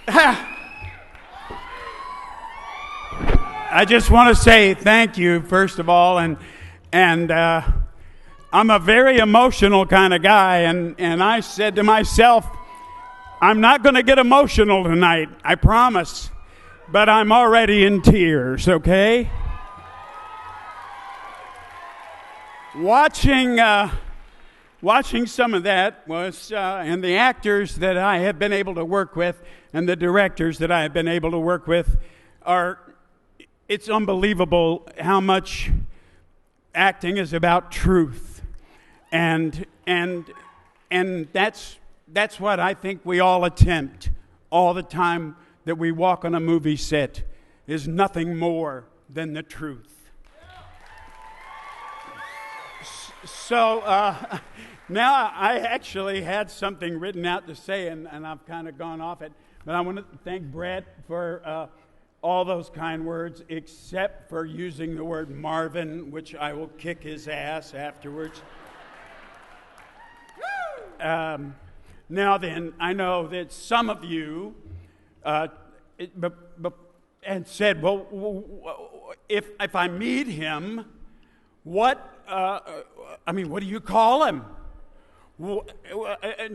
I just want to say thank you, first of all, and I'm a very emotional kind of guy, and I said to myself, I'm not going to get emotional tonight, I promise, but I'm already in tears, okay? Watching some of that was, and the actors that I have been able to work with and the directors that I have been able to work with it's unbelievable how much acting is about truth. And that's what I think we all attempt all the time that we walk on a movie set, is nothing more than the truth. So now I actually had something written out to say, and I've kind of gone off it. But I want to thank Brett for all those kind words, except for using the word Marvin, which I will kick his ass afterwards. Now then, I know that some of you and said, well, if I meet him, what do you call him?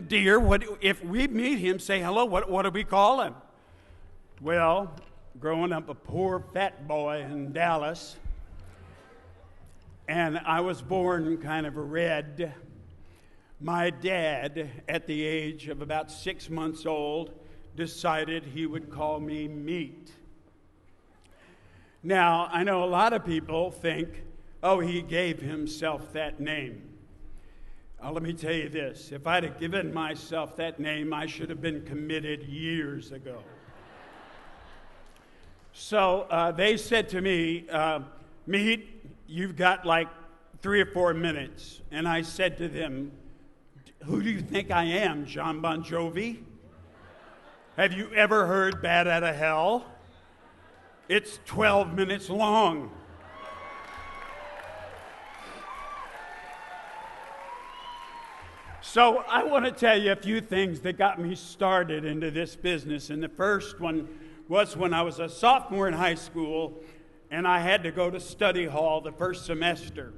Dear, what if we meet him, say hello, what do we call him? Well, growing up a poor fat boy in Dallas, and I was born kind of red, my dad, at the age of about 6 months old, decided he would call me Meat. Now, I know a lot of people think, oh, he gave himself that name. Let me tell you this. If I'd have given myself that name, I should have been committed years ago. So they said to me, Meat, you've got like 3 or 4 minutes. And I said to them, who do you think I am, John Bon Jovi? Have you ever heard Bat Out of Hell? It's 12 minutes long. So I want to tell you a few things that got me started into this business. And the first one was when I was a sophomore in high school and I had to go to study hall the first semester.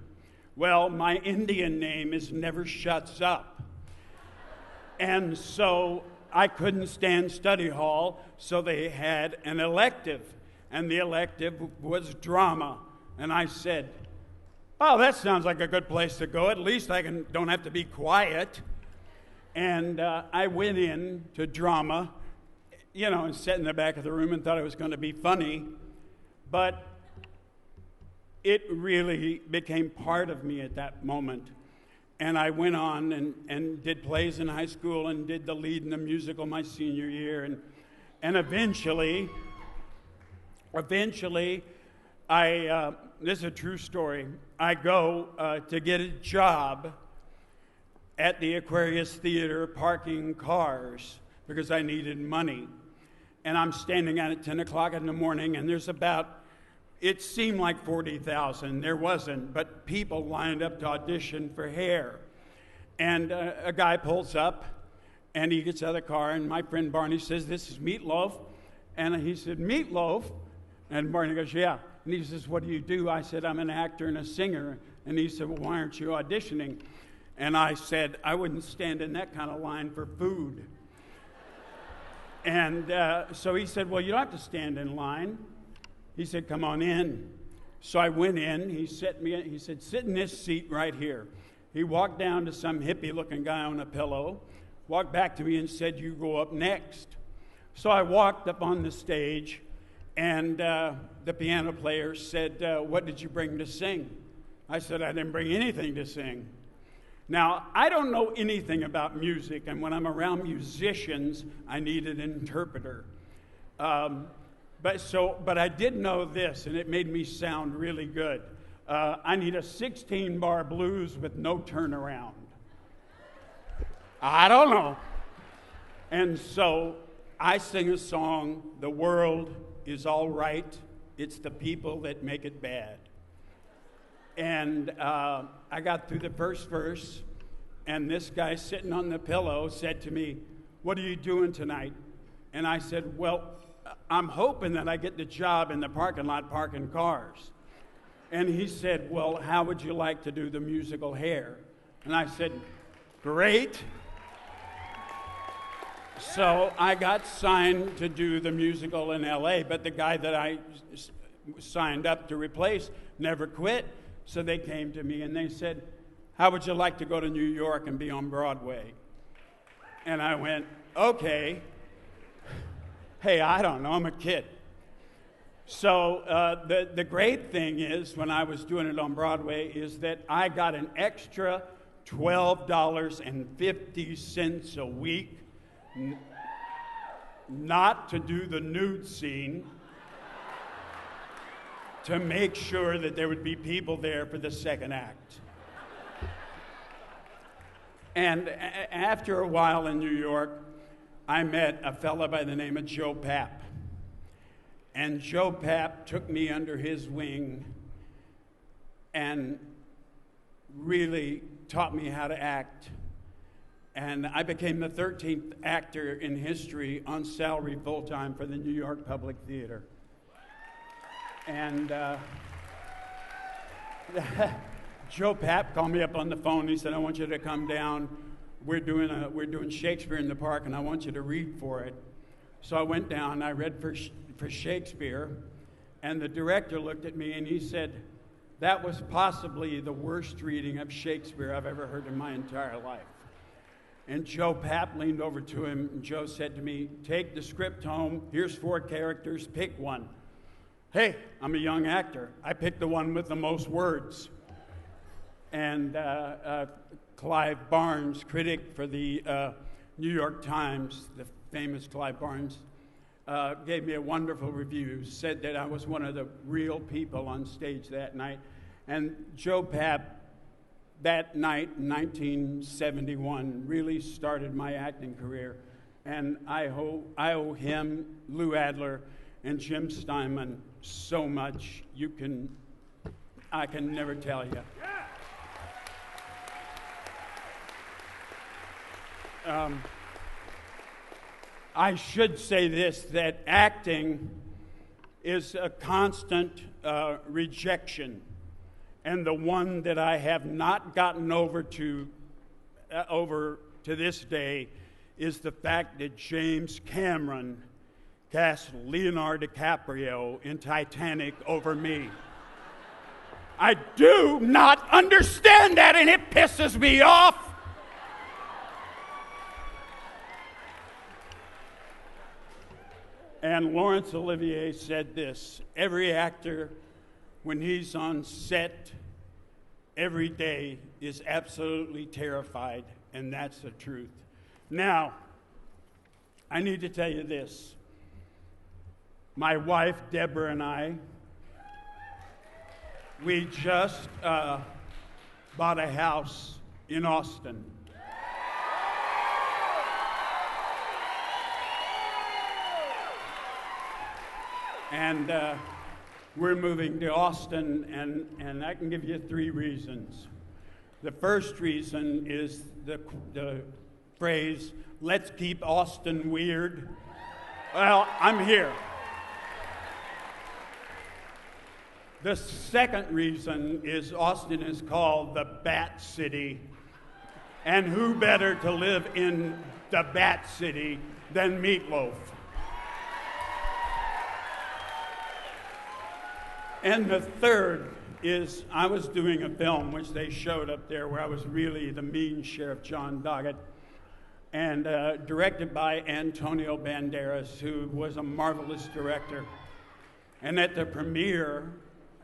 Well, my Indian name is Never Shuts Up. And so I couldn't stand study hall, so they had an elective. And the elective was drama. And I said, oh, that sounds like a good place to go. At least I don't have to be quiet. And I went in to drama, and sat in the back of the room and thought it was going to be funny. But it really became part of me at that moment. And I went on and did plays in high school and did the lead in the musical my senior year. And eventually, I this is a true story. I go to get a job at the Aquarius Theater parking cars because I needed money. And I'm standing out at 10 o'clock in the morning, and there's it seemed like 40,000. There wasn't, but people lined up to audition for hair. And a guy pulls up, and he gets out of the car, and my friend Barney says, this is Meatloaf. And he said, Meatloaf? And Barney goes, yeah. And he says, what do you do? I said, I'm an actor and a singer. And he said, well, why aren't you auditioning? And I said, I wouldn't stand in that kind of line for food. And so he said, well, you don't have to stand in line. He said, come on in. So I went in. He said, sit in this seat right here. He walked down to some hippie-looking guy on a pillow, walked back to me and said, you go up next. So I walked up on the stage, and the piano player said, what did you bring to sing? I said, I didn't bring anything to sing. Now, I don't know anything about music, and when I'm around musicians, I need an interpreter. But I did know this, and it made me sound really good. I need a 16-bar blues with no turnaround. I don't know. And so I sing a song, The World is All Right. It's the people that make it bad. And I got through the first verse, and this guy sitting on the pillow said to me, what are you doing tonight? And I said, well, I'm hoping that I get the job in the parking lot parking cars. And he said, well, how would you like to do the musical Hair? And I said, great. So I got signed to do the musical in LA, but the guy that I signed up to replace never quit. So they came to me and they said, how would you like to go to New York and be on Broadway? And I went, okay. Hey, I don't know, I'm a kid. So the great thing is, when I was doing it on Broadway, is that I got an extra $12.50 a week not to do the nude scene, to make sure that there would be people there for the second act. And after a while in New York, I met a fella by the name of Joe Papp. And Joe Papp took me under his wing and really taught me how to act. And I became the 13th actor in history on salary full-time for the New York Public Theater. And Joe Papp called me up on the phone. He said, I want you to come down. We're doing Shakespeare in the Park, and I want you to read for it. So I went down, I read for Shakespeare, and the director looked at me and he said, that was possibly the worst reading of Shakespeare I've ever heard in my entire life. And Joe Papp leaned over to him, and Joe said to me, take the script home, here's 4 characters, pick one. Hey, I'm a young actor. I picked the one with the most words. And Clive Barnes, critic for the New York Times, the famous Clive Barnes, gave me a wonderful review, said that I was one of the real people on stage that night. And Joe Papp, that night in 1971, really started my acting career. And I owe him, Lou Adler, and Jim Steinman so much. I can never tell you. I should say this, that acting is a constant rejection, and the one that I have not gotten over to this day is the fact that James Cameron cast Leonardo DiCaprio in Titanic over me. I do not understand that, and it pisses me off. And Laurence Olivier said this, every actor, when he's on set every day, is absolutely terrified, and that's the truth. Now, I need to tell you this. My wife, Deborah, and I, we just bought a house in Austin. And we're moving to Austin, and I can give you 3 reasons. The first reason is the phrase, let's keep Austin weird. Well, I'm here. The second reason is Austin is called the Bat City, and who better to live in the Bat City than Meatloaf? And the third is I was doing a film, which they showed up there, where I was really the mean Sheriff John Doggett, and directed by Antonio Banderas, who was a marvelous director. And at the premiere,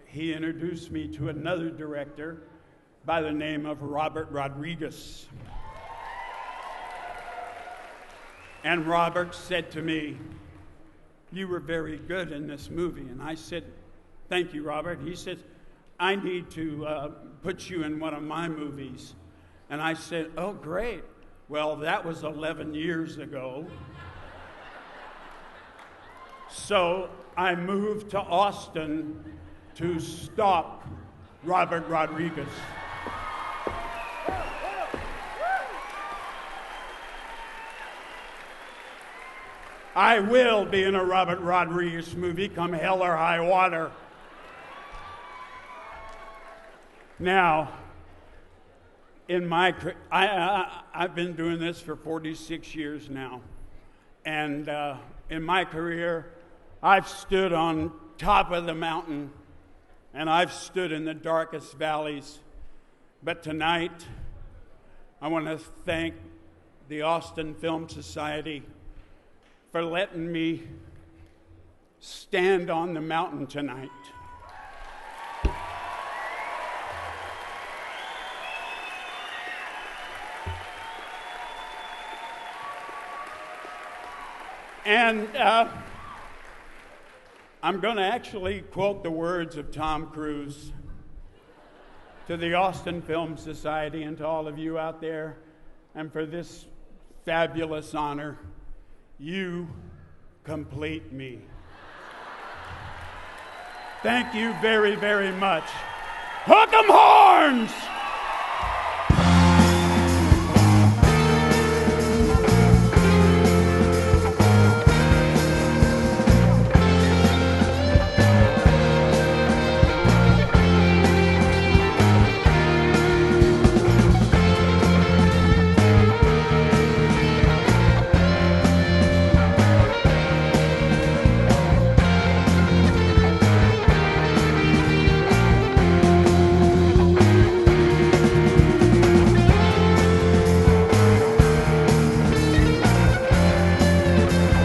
he introduced me to another director by the name of Robert Rodriguez. And Robert said to me, you were very good in this movie. And I said, thank you, Robert. He said, I need to put you in one of my movies. And I said, oh, great. Well, that was 11 years ago. So I moved to Austin to stop Robert Rodriguez. I will be in a Robert Rodriguez movie come hell or high water. Now, I've been doing this for 46 years now. And in my career, I've stood on top of the mountain and I've stood in the darkest valleys. But tonight, I want to thank the Austin Film Society for letting me stand on the mountain tonight. And I'm going to actually quote the words of Tom Cruise to the Austin Film Society and to all of you out there, and for this fabulous honor, you complete me. Thank you very, very much. Hook 'em horns!